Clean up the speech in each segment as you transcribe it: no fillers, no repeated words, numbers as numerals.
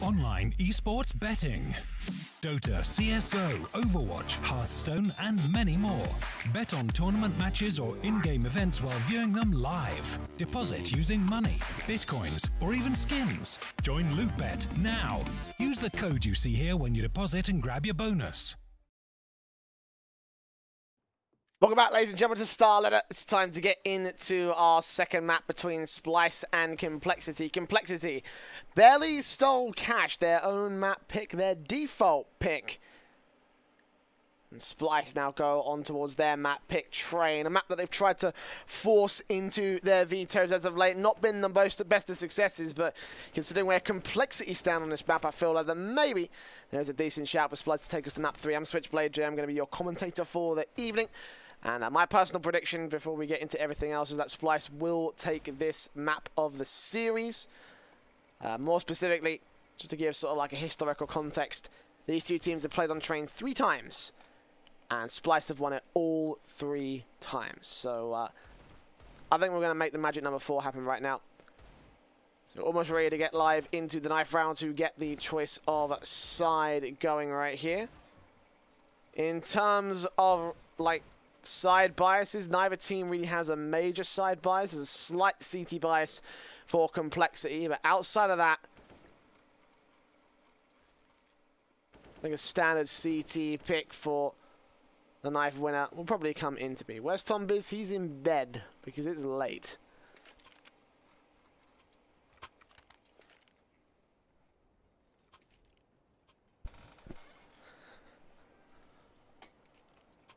online esports betting. Dota, CSGO, Overwatch, Hearthstone, and many more. Bet on tournament matches or in-game events while viewing them live. Deposit using money, bitcoins, or even skins. Join LootBet now. Use the code you see here when you deposit and grab your bonus. Welcome back, ladies and gentlemen, to StarLetter. It's time to get into our second map between Splyce and compLexity. compLexity barely stole cash, their own map pick, their default pick. And Splyce now go on towards their map pick, Train, a map that they've tried to force into their vetoes as of late. Not been the best of successes, but considering where compLexity stand on this map, I feel like that maybe there's a decent shout for Splyce to take us to map 3. I'm Switchblade J. I'm going to be your commentator for the evening. And my personal prediction before we get into everything else is that Splyce will take this map of the series. More specifically, just to give sort of like a historical context, these two teams have played on Train 3 times. And Splyce have won it all 3 times. So I think we're going to make the magic number 4 happen right now. So almost ready to get live into the knife round to get the choice of side going right here. In terms of like side biases, neither team really has a major side bias. There's a slight CT bias for compLexity, but outside of that, I think a standard CT pick for the knife winner will probably come in to be. Where's Tom Biz? He's in bed because it's late.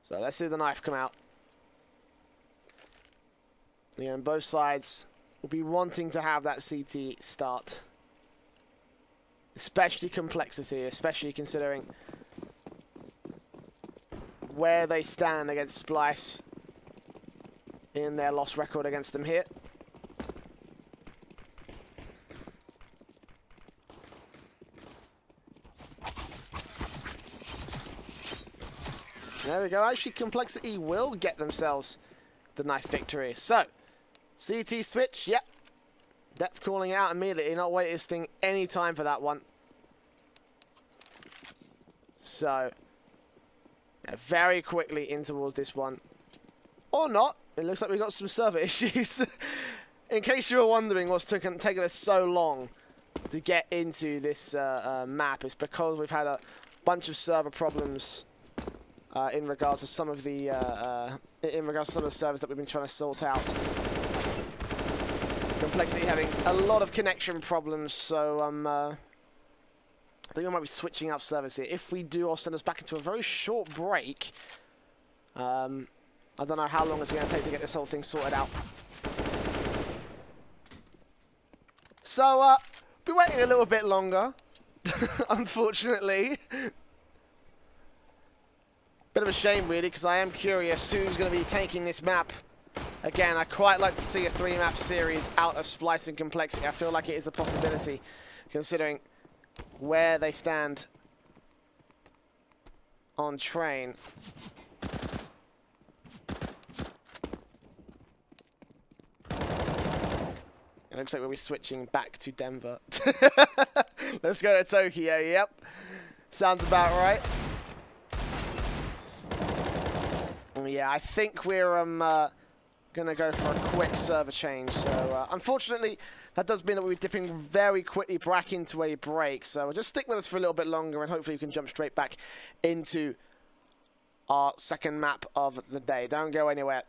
So let's see the knife come out. Again, both sides will be wanting to have that CT start. Especially compLexity, especially considering where they stand against Splyce in their loss record against them here. There we go. Actually, compLexity will get themselves the knife victory. So, CT switch, yep. Depth calling out immediately, not wasting any time for that one. So, yeah, very quickly in towards this one. Or not. It looks like we've got some server issues. In case you were wondering what's taken us so long to get into this map, it's because we've had a bunch of server problems in regards to some of the servers that we've been trying to sort out. compLexity having a lot of connection problems, so I think we might be switching up servers here. If we do, I'll send us back into a very short break. I don't know how long it's going to take to get this whole thing sorted out. So, be waiting a little bit longer, unfortunately. Bit of a shame, really, because I am curious who's going to be taking this map. Again, I quite like to see a 3-map series out of Splyce and compLexity. I feel like it is a possibility, considering where they stand on Train. It looks like we'll be switching back to Denver. Let's go to Tokyo, yep. Sounds about right. Yeah, I think we're going to go for a quick server change. So, unfortunately, that does mean that we're dipping very quickly back into a break. So, we'll just stick with us for a little bit longer, and hopefully we can jump straight back into our second map of the day. Don't go anywhere.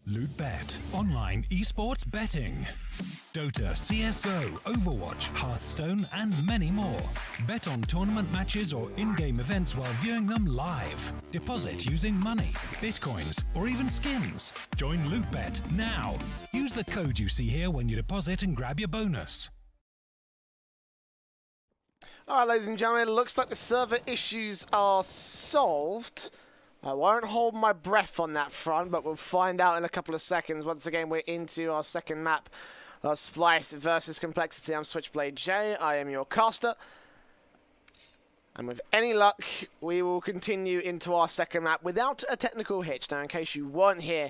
LootBet, online esports betting. Dota, CSGO, Overwatch, Hearthstone, and many more. Bet on tournament matches or in-game events while viewing them live. Deposit using money, bitcoins, or even skins. Join LootBet now. Use the code you see here when you deposit and grab your bonus. Alright, ladies and gentlemen, it looks like the server issues are solved. I won't hold my breath on that front, but we'll find out in a couple of seconds. Once again, we're into our second map, Splyce versus compLexity. I'm Switchblade J. I am your caster. And with any luck, we will continue into our second map without a technical hitch. Now, in case you weren't here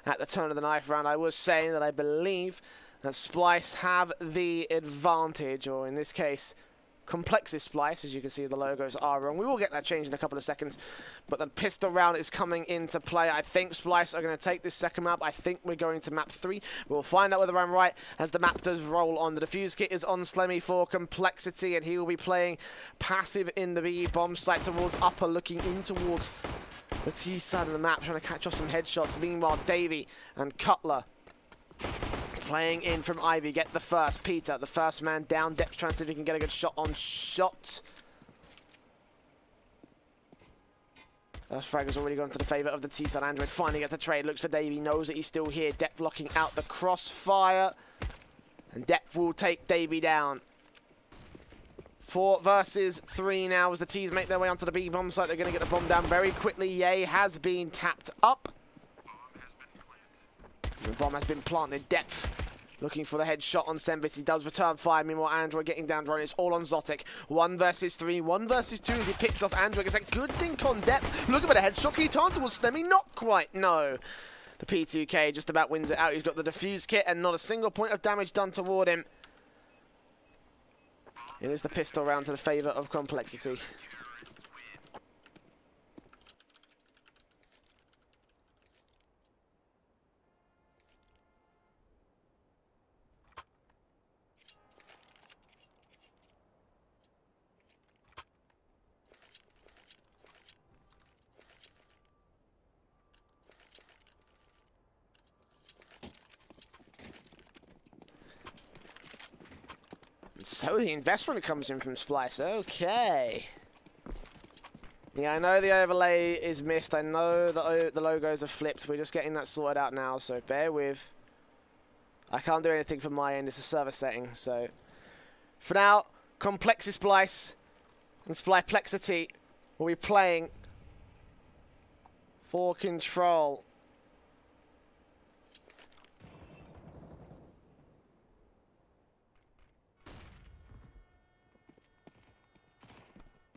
at the turn of the knife round, I was saying that I believe that Splyce have the advantage, or in this case, compLexity Splyce. As you can see, the logos are wrong. We will get that changed in a couple of seconds, but the pistol round is coming into play. I think Splyce are going to take this second map. I think we're going to map 3. We'll find out whether I'm right as the map does roll on. The defuse kit is on Slemmy for compLexity, and he will be playing passive in the B bomb site towards upper, looking in towards the T side of the map, trying to catch off some headshots. Meanwhile, Davey and Cutler playing in from Ivy, get the first. Peter, the first man down. Depth trying to see if he can get a good shot on shot. First frag has already gone to the favour of the T-side. Android finally gets the trade. Looks for Davey, knows that he's still here. Depth blocking out the crossfire. And Depth will take Davey down. 4 versus 3 now as the T's make their way onto the B bomb site. They're going to get the bomb down very quickly. Ye has been tapped up. The bomb has been planted. Depth looking for the headshot on Stenvis. He does return fire. Meanwhile, Android getting down drone. It's all on Zotic. 1 versus 3. 1 versus 2 as he picks off Android. It's a good dink on Depth. Looking for the headshot. He turned towards Stemmy. Not quite. No. The P2K just about wins it out. He's got the defuse kit and not a single point of damage done toward him. It is the pistol round to the favour of compLexity. So the investment comes in from Splyce. Okay. Yeah, I know the overlay is missed. I know the logos are flipped. We're just getting that sorted out now, so bear with. I can't do anything from my end. It's a server setting, so. For now, compLexity Splyce and SplyPlexity will be playing for control.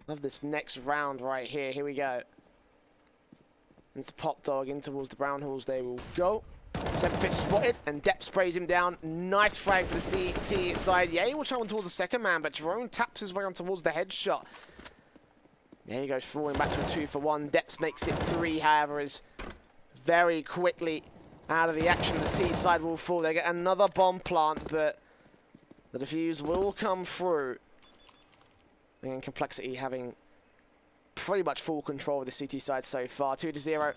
Love this next round right here. Here we go. It's the pop dog in towards the brown halls. They will go. Semfist spotted, and Depth sprays him down. Nice frag for the CT side. Yeah, he will try one towards the second man, but Drone taps his way on towards the headshot. There he goes, falling back to a 2-for-1. Depth makes it 3, however, is very quickly out of the action. The C side will fall. They get another bomb plant, but the defuse will come through. And compLexity having pretty much full control of the CT side so far. 2-0.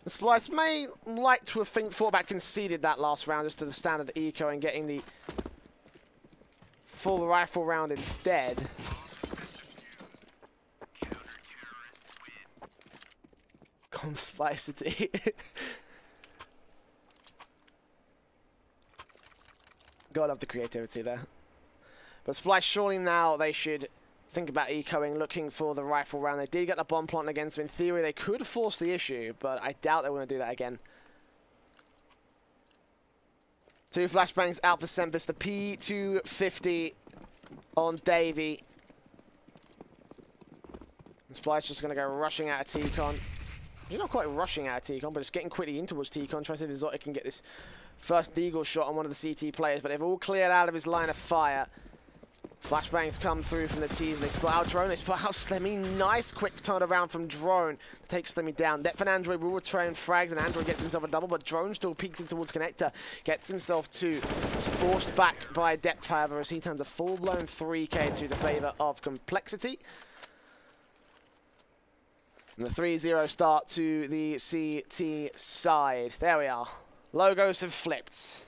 The Splyce may like to have thought about conceded that last round just to the standard eco and getting the full rifle round instead. compLexity. Gotta love the creativity there. But Splyce, surely now they should think about ecoing, looking for the rifle round. They did get the bomb plant against them. In theory, they could force the issue, but I doubt they want to do that again. 2 flashbangs out for Sempus. The P250 on Davey. And Splyce just going to go rushing out of T-Con. You're not quite rushing out of T-Con, but it's getting quickly in towards T-Con. Trying to see if Zotic can get this first deagle shot on one of the CT players, but they've all cleared out of his line of fire. Flashbangs come through from the T's, and they split out Drone, they split out Slemmy. Nice quick turnaround from Drone to take Slemmy down. Depth and Android will return frags, and Android gets himself a double, but Drone still peeks in towards Connector. Gets himself 2. Is forced back by Depth, however, as he turns a full-blown 3K to the favour of compLexity. And the 3-0 start to the CT side. There we are. Logos have flipped.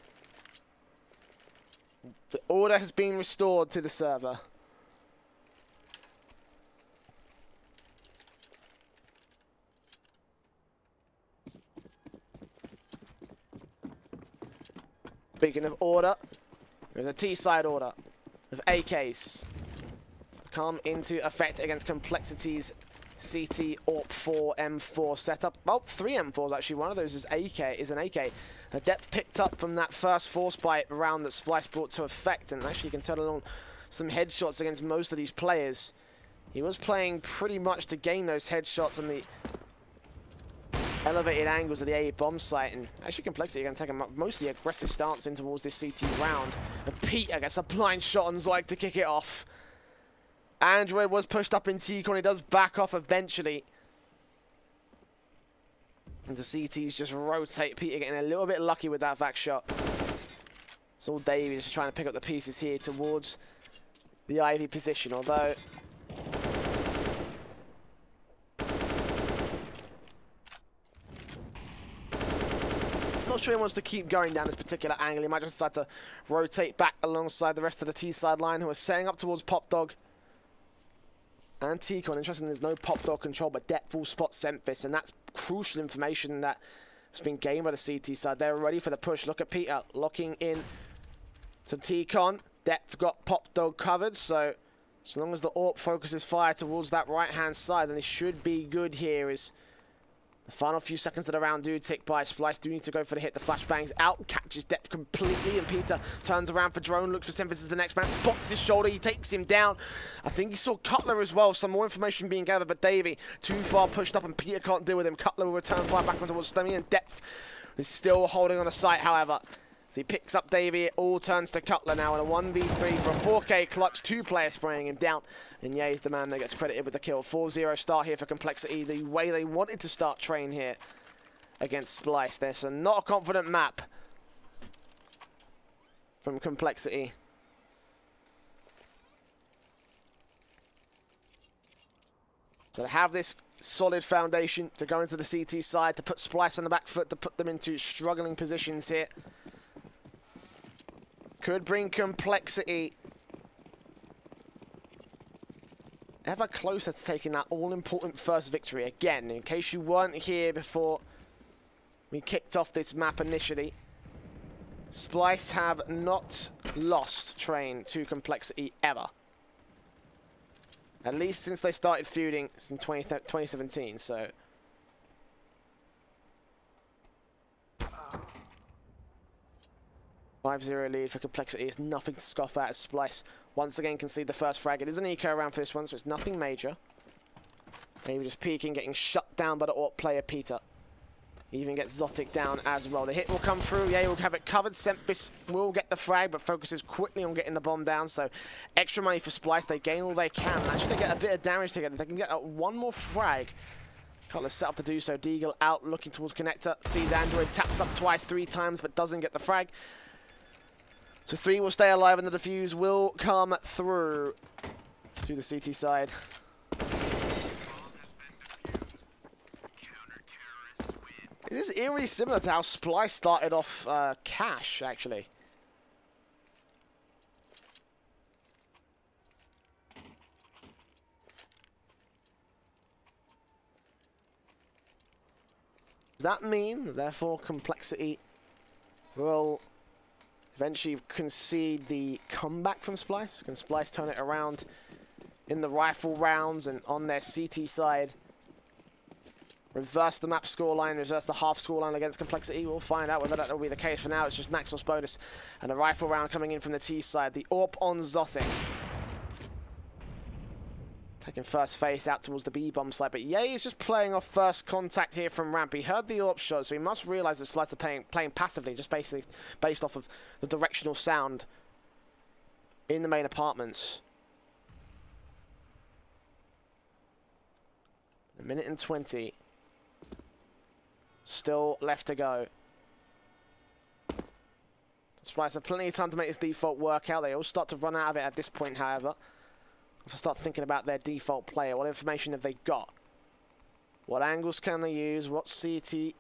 The order has been restored to the server. Speaking of order, there's a T-side order of AKs come into effect against compLexity's CT AWP 4 M4 setup. Well, 3 M4s actually. One of those is an AK. The depth picked up from that first force bite round that Splyce brought to effect, and actually you can turn on some headshots against most of these players. He was playing pretty much to gain those headshots on the elevated angles of the A bomb site, and actually compLexity going to take a mostly aggressive stance in towards this CT round. And Peter gets a blind shot on Zoik to kick it off. Android was pushed up in T-Con. He does back off eventually. And the CTs just rotate. Peter getting a little bit lucky with that back shot. It's all Davey just trying to pick up the pieces here towards the Ivy position, although not sure he wants to keep going down this particular angle. He might just decide to rotate back alongside the rest of the T-side line, who are setting up towards Pop Dog and T-Con. Interesting, there's no Pop Dog control, but depth will spot Semphis, and that's crucial information that has been gained by the CT side. They're ready for the push. Look at Peter locking in to T-Con. Depth got Pop Dog covered, so as long as the AWP focuses fire towards that right-hand side, then it should be good here. Is the final few seconds of the round do tick by. Splyce do need to go for the hit. The flashbangs out, catches Depth completely, and Peter turns around for drone, looks for Semphis as the next man, spots his shoulder, he takes him down. I think he saw Cutler as well, some more information being gathered, but Davey too far pushed up and Peter can't deal with him. Cutler will return fire back on towards Slemmy, and Depth is still holding on the site, however. As he picks up Davey, it all turns to Cutler now in a 1v3 for a 4K clutch, 2 players spraying him down. And yeah, he's the man that gets credited with the kill. 4-0 start here for compLexity, the way they wanted to start train here against Splyce. There's not a confident map from compLexity. So to have this solid foundation to go into the CT side, to put Splyce on the back foot, to put them into struggling positions here, could bring compLexity ever closer to taking that all-important first victory. Again, in case you weren't here before we kicked off this map initially, Splyce have not lost train to compLexity ever. At least since they started feuding in 2017, so 5-0 lead for compLexity is nothing to scoff at as Splyce once again concede the first frag. It is an eco round for this one, so it's nothing major. Maybe just peeking, getting shut down by the AWP player Peter. He even gets Zotic down as well. The hit will come through. Yeah, he'll have it covered. Semphis will get the frag, but focuses quickly on getting the bomb down. So extra money for Splyce. They gain all they can. Actually, they get a bit of damage together. They can get one more frag. Cutler's set up to do so. Deagle out, looking towards connector. Sees Android, taps up twice, 3 times, but doesn't get the frag. So 3 will stay alive, and the defuse will come through to the CT side. This is eerily similar to how Splyce started off Cash, actually. Does that mean, therefore, compLexity will eventually concede the comeback from Splyce? Can Splyce turn it around in the rifle rounds and on their CT side? Reverse the map scoreline, reverse the half scoreline against compLexity. We'll find out whether that will be the case. For now, it's just Maxwell's bonus. And a rifle round coming in from the T side. The AWP on Zotic. Taking first face out towards the B bomb site. But Ye is just playing off first contact here from Ramp. He heard the AWP shot, so he must realize that Splyce are playing passively, just basically based off of the directional sound in the main apartments. A minute and 20. Still left to go. Splyce have plenty of time to make this default work out. They all start to run out of it at this point, however. Have to start thinking about their default player. What information have they got? What angles can they use? What CT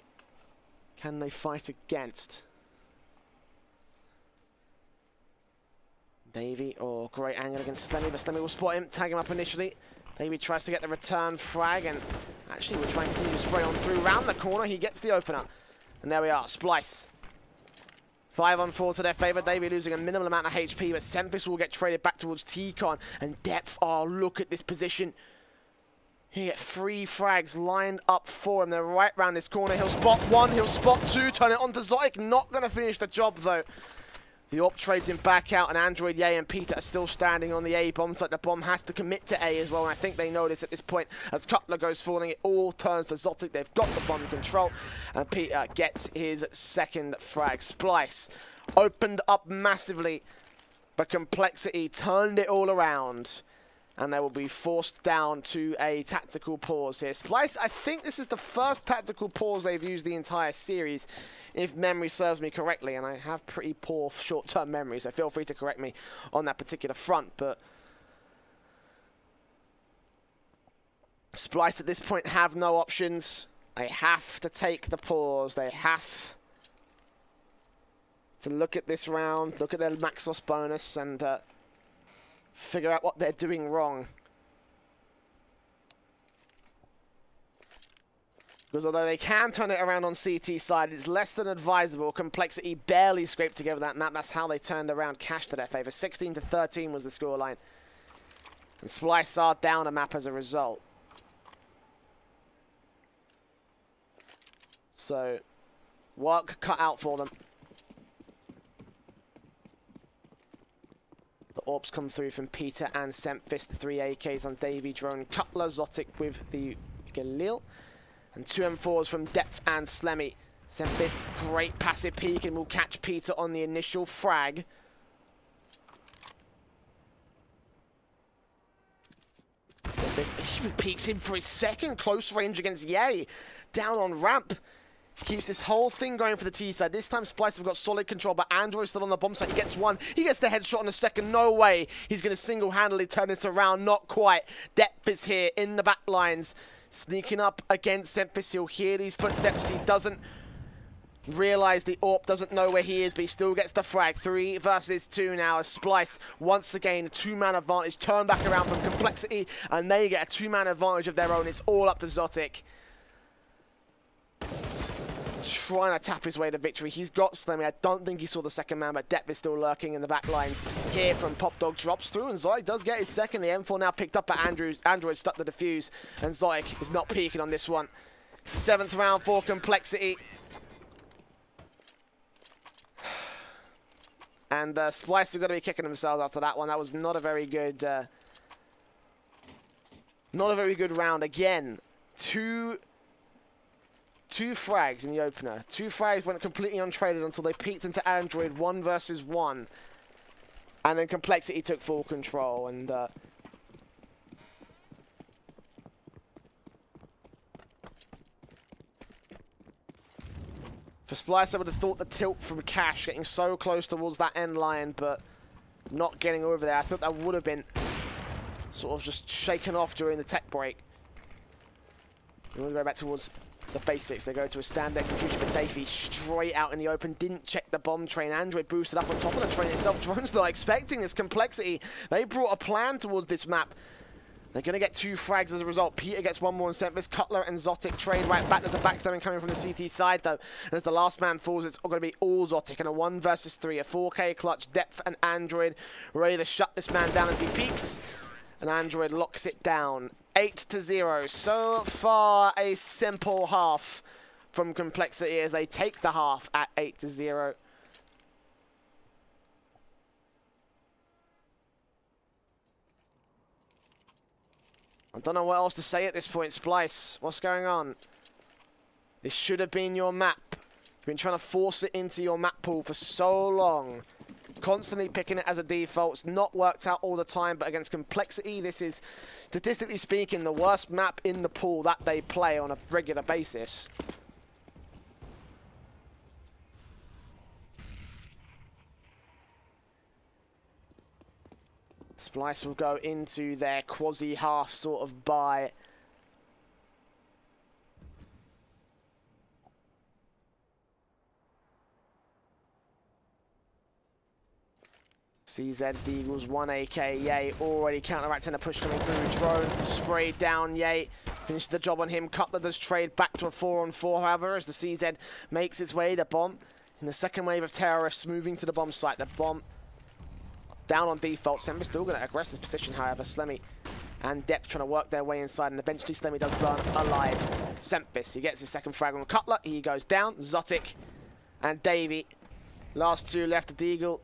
can they fight against? Davey, oh, great angle against Slemmy, but Slemmy will spot him, tag him up initially. Davey tries to get the return frag, and actually we're trying to continue to spray on through. Round the corner, he gets the opener. And there we are, Splyce. 5-on-4 to their favour. Davey losing a minimal amount of HP, but Sempis will get traded back towards T-Con. And Depth, oh, look at this position. He get 3 frags lined up for him. They're right round this corner. He'll spot 1, he'll spot 2, turn it on to Zoic. Not going to finish the job, though. The AWP trades him back out, and Android, Ye, and Peter are still standing on the A bomb. So the bomb has to commit to A as well, and I think they know this at this point. As Cutler goes falling, it all turns to Zotic. They've got the bomb control, and Peter gets his second frag. Splyce opened up massively, but compLexity turned it all around, and they will be forced down to a tactical pause here. Splyce, I think this is the first tactical pause they've used the entire series, if memory serves me correctly, and I have pretty poor short-term memory, so feel free to correct me on that particular front. But Splyce at this point have no options. They have to take the pause. They have to look at this round, look at their Maxos bonus, and figure out what they're doing wrong. Because although they can turn it around on CT side, it's less than advisable. compLexity barely scraped together that map. That's how they turned around cash to their favor. 16-13 was the scoreline. And Splyce are down a map as a result. So, work cut out for them. The AWPs come through from Peter and Sempfist. 3 AKs on Davey, Drone, Cutler, Zotic with the Galil. And 2 M4s from Depth and Slemmy. Sempis, great passive peek, and will catch Peter on the initial frag. Sempis even peeks in for his second close range against Ye. Down on ramp. Keeps this whole thing going for the T side. This time Splyce have got solid control, but Android's still on the bomb side. He gets 1. He gets the headshot on the second. No way. He's going to single-handedly turn this around. Not quite. Depth is here in the back lines. Sneaking up against Sempis. He'll hear these footsteps. He doesn't realize the AWP, doesn't know where he is, but he still gets the frag. 3 versus 2 now as Splyce, once again, a 2-man advantage. Turn back around from compLexity, and they get a 2-man advantage of their own. It's all up to Zotic. Trying to tap his way to victory. He's got Slemmy. I don't think he saw the second man, but Depp is still lurking in the back lines. Here from Pop Dog drops through, and Zoic does get his second. The M4 now picked up, but Android stuck the defuse, and Zoic is not peeking on this one. 7th round for compLexity. And Splyce are going to be kicking themselves after that one. That was not a very good round. Again, two frags in the opener. 2 frags went completely untraded until they peeked into Android 1 versus 1. And then compLexity took full control. And for Splyce, I would have thought the tilt from Cash getting so close towards that end line, but not getting over there. I thought that would have been sort of just shaken off during the tech break. And we'll go back towards the basics. They go to a stand execution for Davey straight out in the open. Didn't check the bomb train. Android boosted up on top of the train itself. Drone's not expecting this compLexity. They brought a plan towards this map. They're going to get 2 frags as a result. Peter gets 1 more in Sempis. Cutler and Zotic trade right back. There's a backstabbing coming from the CT side, though. And as the last man falls, it's going to be all Zotic. And a 1 versus 3. A 4K clutch. Depth and Android ready to shut this man down as he peeks. And Android locks it down. 8-0. So far, a simple half from compLexity as they take the half at 8-0. I don't know what else to say at this point. Splyce, what's going on? This should have been your map. You've been trying to force it into your map pool for so long. Constantly picking it as a default. It's not worked out all the time, but against compLexity, this is, statistically speaking, the worst map in the pool that they play on a regular basis. Splyce will go into their quasi-half sort of bye. CZ's the Eagles, 1 AK. Yay, already counteracting a push coming through. Drone sprayed down. Yay, finishes the job on him. Cutler does trade back to a 4-on-4, however, as the CZ makes its way. The bomb in the second wave of terrorists moving to the bomb site. The bomb down on default. Slemmy still going to aggressive position, however. Slemmy and Depth trying to work their way inside, and eventually Slemmy does burn alive. Semphis, he gets his second frag on Cutler. He goes down. Zotic and Davey, last two left. The Deagle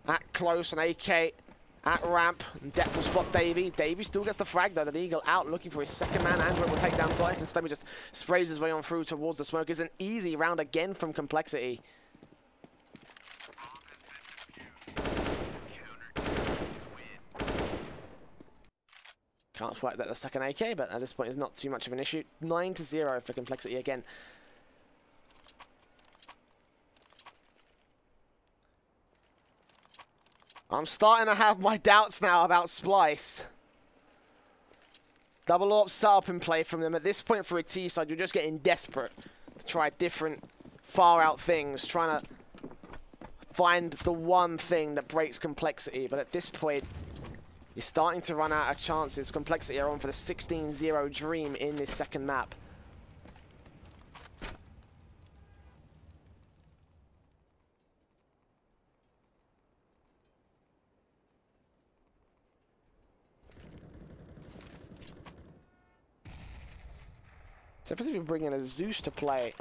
at close, and AK at ramp. And Depth will spot Davey. Davey still gets the frag, though. The Eagle out looking for his second man. Android will take down Zotic, and Slemmy just sprays his way on through towards the smoke. It's an easy round again from compLexity. Can't quite get the second AK, but at this point it's not too much of an issue. 9-0 for compLexity again. I'm starting to have my doubts now about Splyce. Double AWP setup in play from them. At this point for a T side, you're just getting desperate to try different far out things, trying to find the one thing that breaks compLexity. But at this point, you're starting to run out of chances. compLexity are on for the 16-0 dream in this second map. So if you're bringing a Zeus to play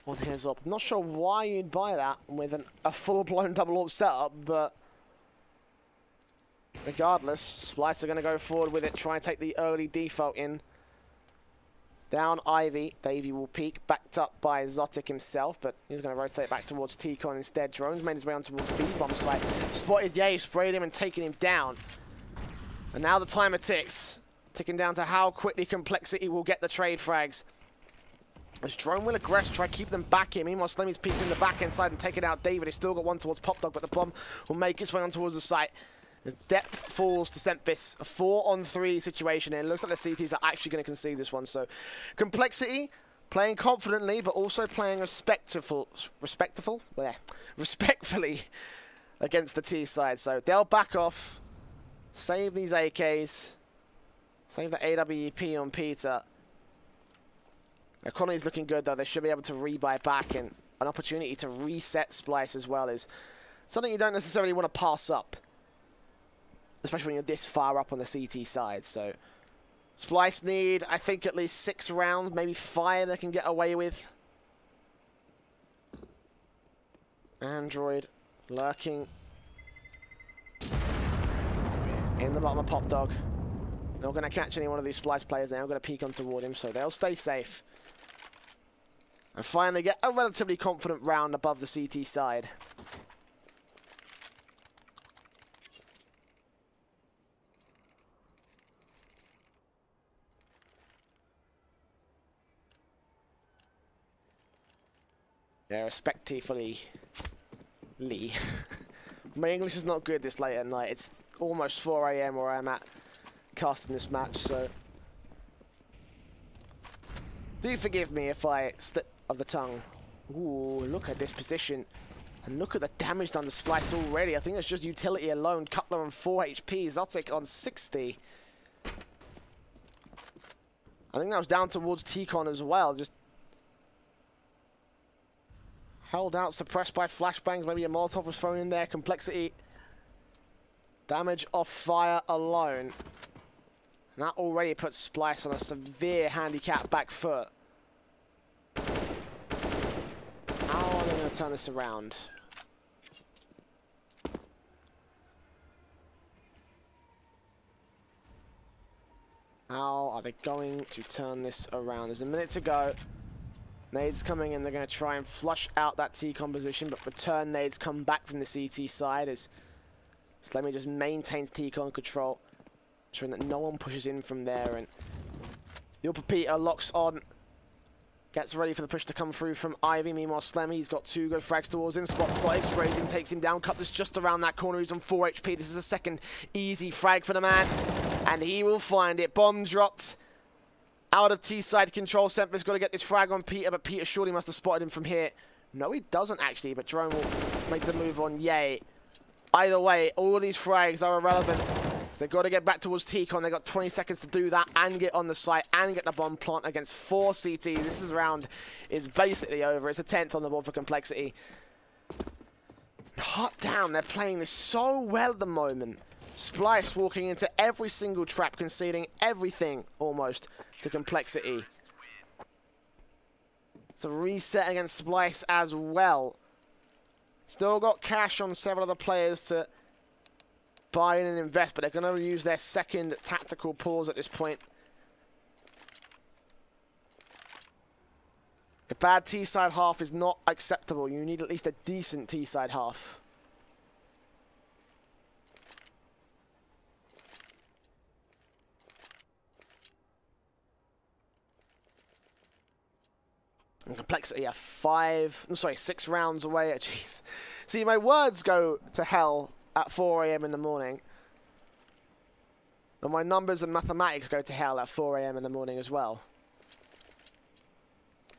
on his up, I'm not sure why you'd buy that with a full-blown double AWP setup, but regardless, Splyce are going to go forward with it, try and take the early default in. Down Ivy. Davey will peek, backed up by Zotic himself, but he's going to rotate back towards T-Con instead. Drones made his way on towards B-bomb site. Spotted Ye, sprayed him and taken him down. And now the timer ticks, ticking down to how quickly compLexity will get the trade frags. As Drone will aggress, try to keep them back here. Meanwhile, Slemmy's peeked in the back end side and taken out David. He's still got one towards Pop Dog, but the bomb will make its way on towards the site. As Depth falls to Semphis, a 4-on-3 situation, and it looks like the CTs are actually going to concede this one. So, compLexity playing confidently, but also playing respectfully against the T side. So they'll back off, save these AKs, save the AWP on Peter. Economy's looking good though. They should be able to rebuy back, and an opportunity to reset Splyce as well is something you don't necessarily want to pass up, especially when you're this far up on the CT side. So Splyce need, I think, at least 6 rounds, maybe 5 they can get away with. Android lurking in the bottom of Pop Dog. Not going to catch any one of these Splyce players. They're not going to peek on toward him, so they'll stay safe. And finally get a relatively confident round above the CT side. Yeah, respectively, Lee. My English is not good this late at night. It's almost 4 AM where I'm at casting this match, so do forgive me if I slip of the tongue. Ooh, look at this position. And look at the damage done to Splyce already. I think it's just utility alone. Cutler on 4 HP, Zotic on 60. I think that was down towards T-Con as well. Just held out, suppressed by flashbangs. Maybe a Molotov was thrown in there. compLexity. Damage off fire alone. And that already puts Splyce on a severe handicap back foot. How are they going to turn this around? How are they going to turn this around? There's a minute to go. Nades coming in, they're going to try and flush out that T-Con position, but return nades come back from the CT side as Slemmy just maintains T-Con control, ensuring that no one pushes in from there. And the upper Peter locks on, gets ready for the push to come through from Ivy. Meanwhile, Slemmy's got 2 good frags towards him. Spot Sonic sprays him, takes him down. Cutler's just around that corner. He's on 4 HP. This is a second easy frag for the man, and he will find it. Bomb dropped out of T-side control. Semphis got to get this frag on Peter, but Peter surely must have spotted him from here. No, he doesn't actually, but Drone will make the move on Ye. Either way, all these frags are irrelevant. So they've got to get back towards T-Con. They've got 20 seconds to do that and get on the site and get the bomb plant against 4 CTs. This round is basically over. It's a 10th on the board for compLexity. Hot damn, they're playing this so well at the moment. Splyce walking into every single trap, conceding everything almost to compLexity. It's a reset against Splyce as well. Still got cash on several other players to buy in and invest, but they're going to use their second tactical pause at this point. A bad T-side half is not acceptable. You need at least a decent T-side half. And compLexity are 6 rounds away. Jeez. See, my words go to hell at 4 AM in the morning. And my numbers and mathematics go to hell at 4 AM in the morning as well.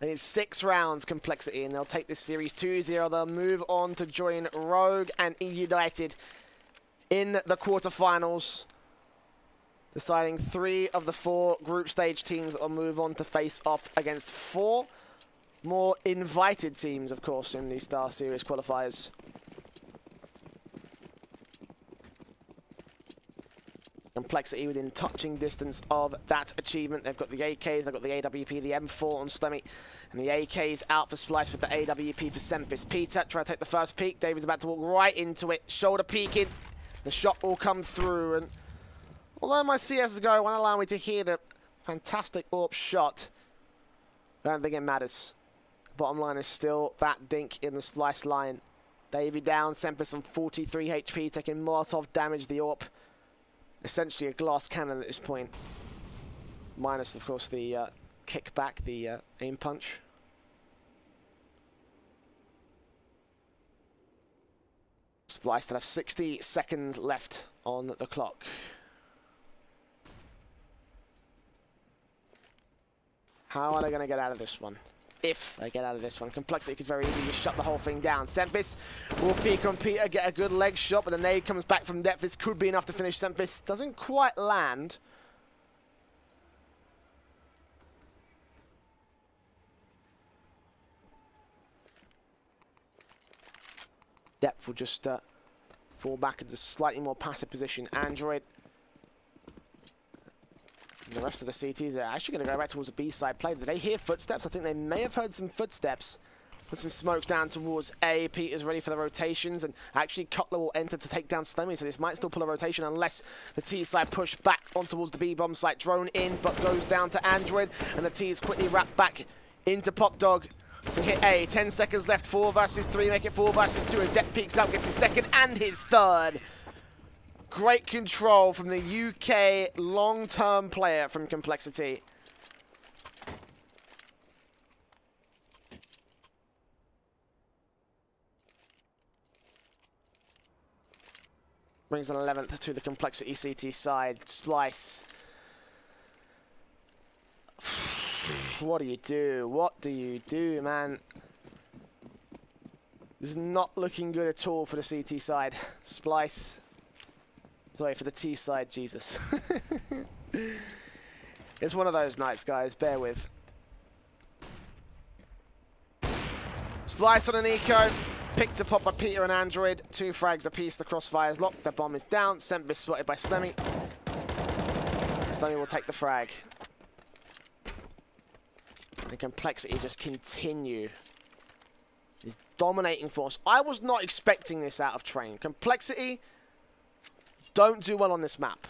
And it's 6 rounds compLexity, and they'll take this series 2-0. They'll move on to join Rogue and United in the quarterfinals, deciding 3 of the 4 group stage teams that will move on to face off against 4 more invited teams, of course, in the StarSeries qualifiers. compLexity within touching distance of that achievement. They've got the AKs, they've got the AWP, the M4 on Slemmy, and the AKs out for Splyce with the AWP for Sempis. Peter trying to take the first peek. David's about to walk right into it, shoulder peeking. The shot will come through, and although my CSGO won't allow me to hear the fantastic AWP shot, I don't think it matters. Bottom line is still that dink in the Splyce line. Davey down, Sempis on 43 HP, taking Molotov damage. The AWP, essentially a glass cannon at this point. Minus, of course, the kickback, the aim punch. Splyce still have 60 seconds left on the clock. How are they going to get out of this one? If they get out of this one. compLexity is very easy. You shut the whole thing down. Sempis will peek on Peter, get a good leg shot, but the nade comes back from depth. This could be enough to finish. Sempis doesn't quite land. Depth will just fall back into a slightly more passive position. Android. And the rest of the CTs are actually going to go back towards the B-side play. Did they hear footsteps? I think they may have heard some footsteps. Put some smokes down towards A. Peter's ready for the rotations, and actually Cutler will enter to take down Slemmy, so this might still pull a rotation unless the T-side push back on towards the B-bomb site. Drone in, but goes down to Android, and the T is quickly wrapped back into Pop Dog to hit A. 10 seconds left, 4 versus 3, make it 4 versus 2, and Depp peeks out, gets his second and his third. Great control from the UK long-term player from compLexity. Brings an 11th to the compLexity CT side. Splyce. What do you do? What do you do, man? This is not looking good at all for the CT side. Splyce. Sorry, for the T side, Jesus. It's one of those nights, guys. Bear with. Splyce on an eco. Picked up by Peter and Android. 2 frags apiece. The crossfire's locked. The bomb is down. Sempis spotted by Slemmy. Slemmy will take the frag. And compLexity just continue this dominating force. I was not expecting this out of Train. compLexity don't do well on this map.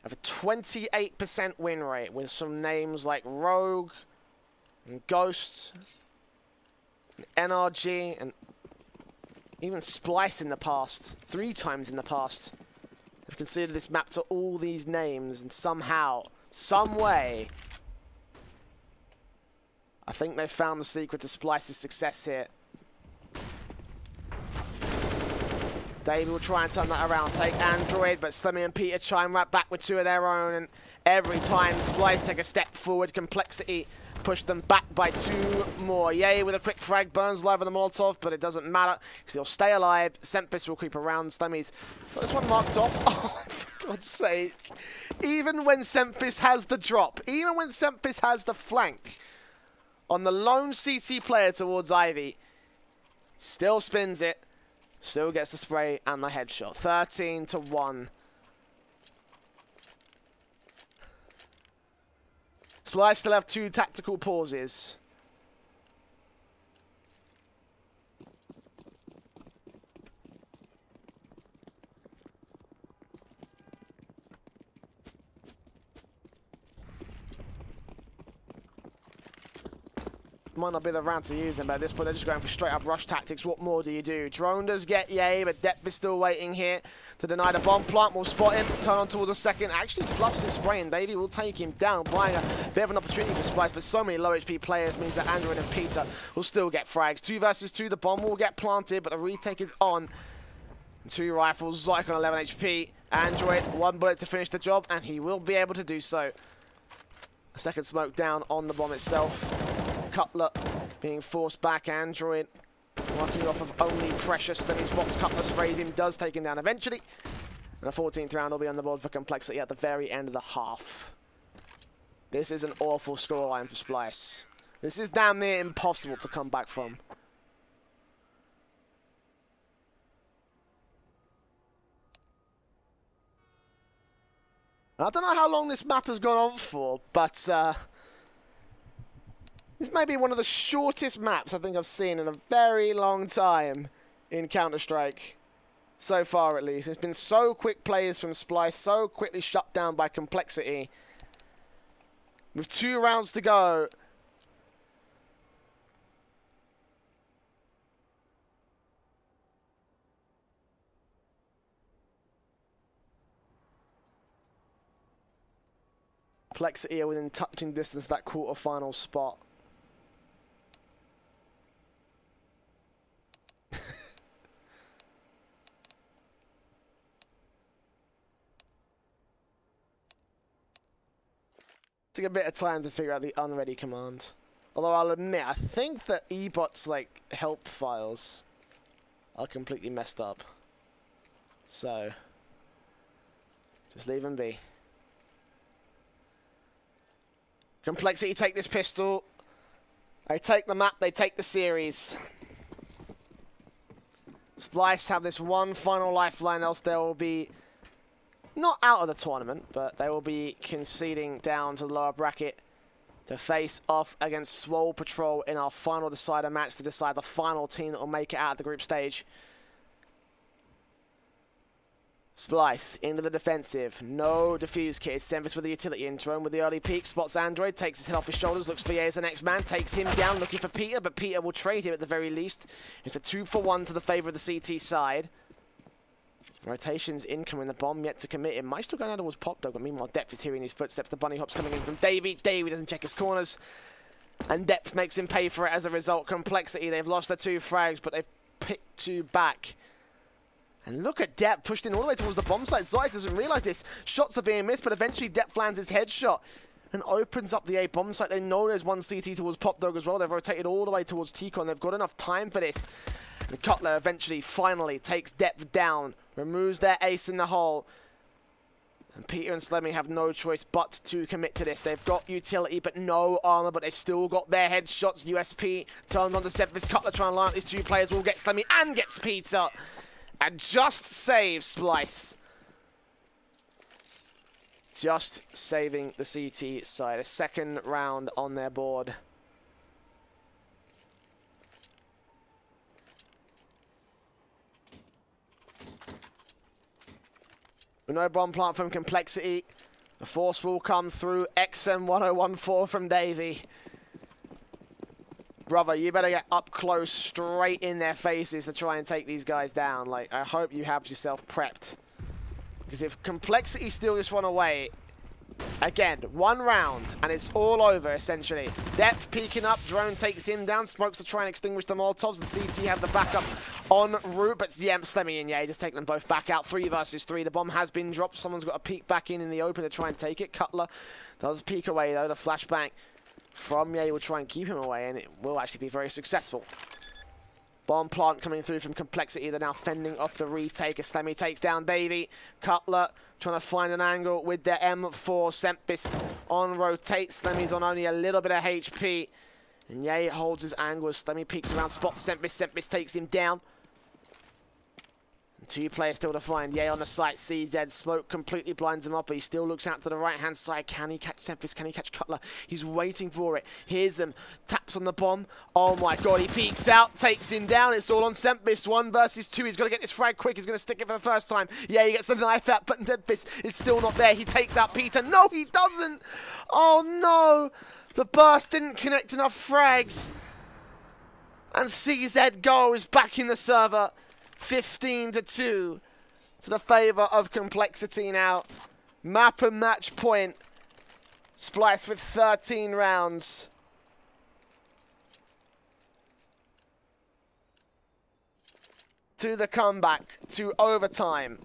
Have a 28% win rate with some names like Rogue and Ghost and NRG and even Splyce in the past. 3 times in the past. They've considered this map to all these names, and somehow, some way, I think they've found the secret to Splyce's success here. David will try and turn that around, take Android, but Slemmy and Peter try and wrap back with 2 of their own, and every time Splyce take a step forward, compLexity push them back by 2 more. Yay with a quick frag, burns live on the Molotov, but it doesn't matter because he'll stay alive. Sempis will creep around. Slemmies got this one marked off. Oh, for God's sake. Even when Sempis has the drop, even when Sempis has the flank on the lone CT player towards Ivy, still spins it, still gets the spray and the headshot. 13-1. Splyce still have 2 tactical pauses. Might not be the round to use them, but at this point they're just going for straight up rush tactics. What more do you do? Drone does get yay, but Depth is still waiting here to deny the bomb plant. Will spot him, turn on towards a second. Actually fluffs his spray, and Davey will take him down, buying a bit of an opportunity for Splyce, but so many low HP players means that Android and Peter will still get frags. 2 versus 2, the bomb will get planted, but the retake is on. 2 rifles, Zyke on 11 HP. Android, 1 bullet to finish the job, and he will be able to do so. A second smoke down on the bomb itself. Cutler being forced back. Android working off of only Precious. Then he spots Cutler, sprays him, does take him down eventually. And the 14th round will be on the board for compLexity at the very end of the half. This is an awful scoreline for Splyce. This is damn near impossible to come back from. I don't know how long this map has gone on for, but this may be one of the shortest maps I think I've seen in a very long time in Counter-Strike. So far, at least. It's been so quick plays from Splyce, so quickly shut down by compLexity. With 2 rounds to go. compLexity are within touching distance of that quarter-final spot. Took a bit of time to figure out the unready command. Although I'll admit, I think that eBot's like help files are completely messed up. So just leave them be. compLexity take this pistol. They take the map, they take the series. Splyce have this one final lifeline, else they will be not out of the tournament, but they will be conceding down to the lower bracket to face off against Swole Patrol in our final decider match to decide the final team that will make it out of the group stage. Splyce into the defensive. No defuse kit. Sempis with the utility and Drone with the early peek. Spots Android. Takes his head off his shoulders. Looks for Ye as the next man. Takes him down. Looking for Peter, but Peter will trade him at the very least. It's a 2-for-1 to the favor of the CT side. Rotations incoming. The bomb yet to commit him. Might still go down towards Pop Dog, but meanwhile Depth is hearing his footsteps. The bunny hops coming in from Davey. Davey doesn't check his corners. And Depth makes him pay for it as a result. compLexity, they've lost their 2 frags, but they've picked 2 back. And look at Depth pushed in all the way towards the bomb site. Zyke doesn't realize this. Shots are being missed, but eventually Depth lands his headshot and opens up the A bomb site. They know there's one CT towards Pop Dog as well. They've rotated all the way towards T-Con. They've got enough time for this. And Cutler eventually, finally, takes Depth down. Removes their ace in the hole. And Peter and Slemmy have no choice but to commit to this. They've got utility, but no armor, but they've still got their headshots. USP turned on to Sempis. Cutler trying to line up these 2 players. Will get Slemmy and gets Peter. And just saves Splyce. Just saving the CT side. A second round on their board. With no bomb plant from compLexity. The force will come through. XM1014 from Davey. Brother, you better get up close, straight in their faces to try and take these guys down. Like, I hope you have yourself prepped. Because if compLexity steal this one away, again, 1 round, and it's all over, essentially. Depth peeking up, Drone takes him down, smokes to try and extinguish the Molotovs. The CT have the backup en route, but Slemmy and Ye just take them both back out. 3 versus 3. The bomb has been dropped. Someone's got to peek back in the open to try and take it. Cutler does peek away, though. The flashbang from Ye will try and keep him away, and it will actually be very successful. Bomb plant coming through from compLexity. They're now fending off the retake as Slemmy takes down Davey. Cutler trying to find an angle with their M4. Sempis on rotate. Slemmy's on only a little bit of HP. And Ye holds his angle as Slemmy peeks around, spots Sempis. Sempis takes him down. And 2 players still to find. Ye on the site, sees dead. Smoke completely blinds him up, but he still looks out to the right-hand side. Can he catch Sempis? Can he catch Cutler? He's waiting for it. Here's him. Taps on the bomb. Oh my god, he peeks out, takes him down. It's all on Sempis. 1 versus 2. He's got to get this frag quick. He's going to stick it for the first time. Yeah, he gets the knife out, but Sempis is still not there. He takes out Peter. No, he doesn't. Oh no. The burst didn't connect enough frags. And CZ goes back in the server. 15-2 to the favour of compLexity now. Map and match point. Splyce with 13 rounds. To the comeback, to overtime.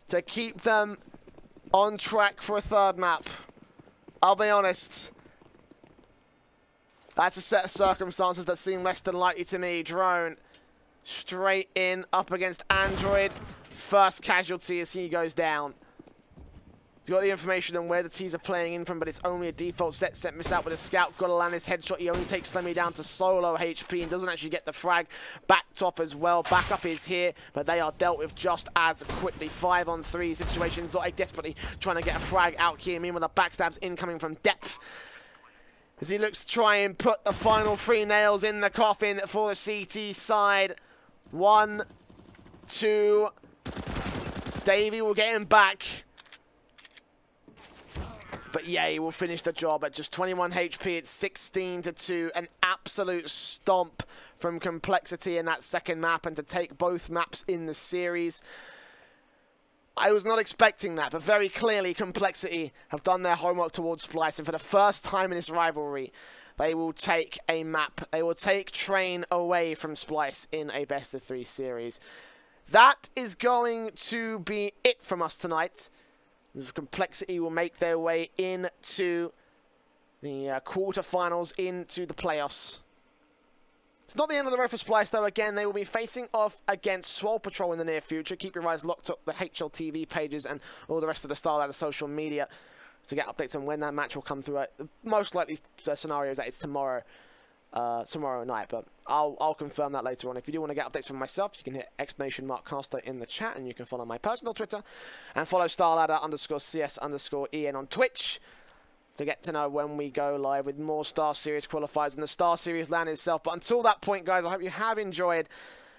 To keep them on track for a 3rd map. I'll be honest. That's a set of circumstances that seem less than likely to me. Drone. Straight in, up against Android. First casualty as he goes down. He's got the information on where the T's are playing in from, but it's only a default set. Set miss out with a scout. Got to land his headshot. He only takes Slemmy down to solo HP and doesn't actually get the frag. Backed off as well. Backup is here, but they are dealt with just as quickly. 5-on-3 situation. Zotic desperately trying to get a frag out here. Meanwhile, the backstab's incoming from depth. As he looks to try and put the final 3 nails in the coffin for the CT side. 1, 2. Davey will get him back. But yeah, he will finish the job at just 21 HP. It's 16-2. An absolute stomp from compLexity in that 2nd map, and to take both maps in the series. I was not expecting that, but very clearly compLexity have done their homework towards Splyce, and for the first time in this rivalry, they will take a map. They will take Train away from Splyce in a best-of-3 series. That is going to be it from us tonight. compLexity will make their way into the quarterfinals, into the playoffs. It's not the end of the road for Splyce, though. Again, they will be facing off against Swole Patrol in the near future. Keep your eyes locked up the HLTV pages and all the rest of the StarSeries social media to get updates on when that match will come through. Most likely, the scenario is that it's tomorrow night, but I'll confirm that later on. If you do want to get updates from myself, you can hit !caster in the chat, and you can follow my personal Twitter and follow StarLadder_CS_EN on Twitch to get to know when we go live with more StarSeries qualifiers and the StarSeries LAN itself. But until that point, guys, I hope you have enjoyed,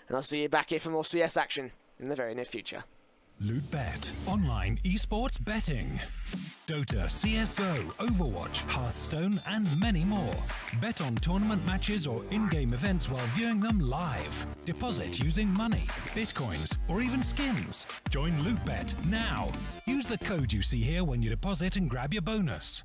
and I'll see you back here for more CS action in the very near future. LootBet, online esports betting. Dota, CSGO, Overwatch, Hearthstone, and many more. Bet on tournament matches or in-game events while viewing them live. Deposit using money, bitcoins, or even skins. Join LootBet now. Use the code you see here when you deposit and grab your bonus.